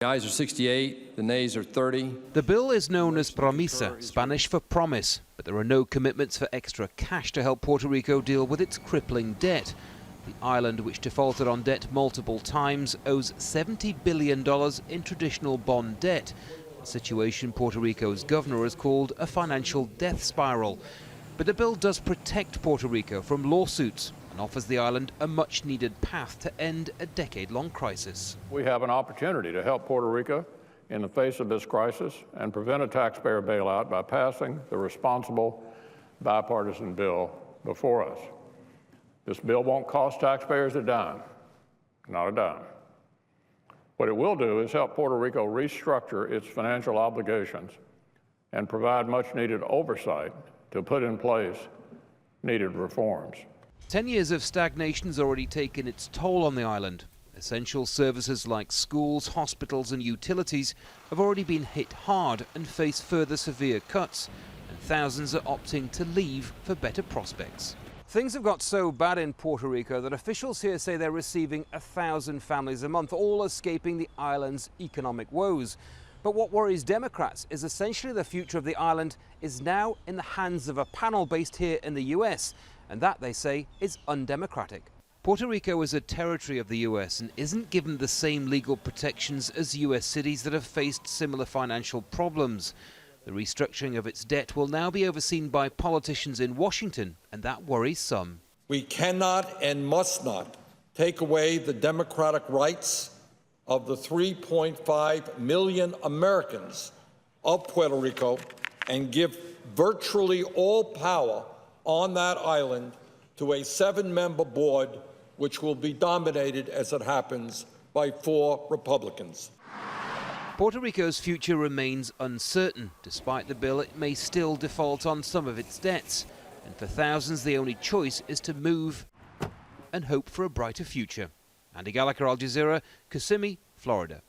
The ayes are 68, the nays are 30. The bill is known as promesa, Spanish for promise, but there are no commitments for extra cash to help Puerto Rico deal with its crippling debt. The island, which defaulted on debt multiple times, owes $70 billion in traditional bond debt, a situation Puerto Rico's governor has called a financial death spiral. But the bill does protect Puerto Rico from lawsuits and offers the island a much-needed path to end a decade-long crisis. We have an opportunity to help Puerto Rico in the face of this crisis and prevent a taxpayer bailout by passing the responsible bipartisan bill before us. This bill won't cost taxpayers a dime, not a dime. What it will do is help Puerto Rico restructure its financial obligations and provide much-needed oversight to put in place needed reforms. 10 years of stagnation has already taken its toll on the island. Essential services like schools, hospitals and utilities have already been hit hard and face further severe cuts, and thousands are opting to leave for better prospects. Things have got so bad in Puerto Rico that officials here say they're receiving 1,000 families a month, all escaping the island's economic woes. But what worries Democrats is essentially the future of the island is now in the hands of a panel based here in the US, and that, they say, is undemocratic. Puerto Rico is a territory of the US and isn't given the same legal protections as US cities that have faced similar financial problems. The restructuring of its debt will now be overseen by politicians in Washington, and that worries some. We cannot and must not take away the democratic rights of the 3.5 million Americans of Puerto Rico and give virtually all power on that island to a 7-member board, which will be dominated, as it happens, by 4 Republicans. Puerto Rico's future remains uncertain. Despite the bill, it may still default on some of its debts. And for thousands, the only choice is to move and hope for a brighter future. Andy Gallacher, Al Jazeera, Kissimmee, Florida.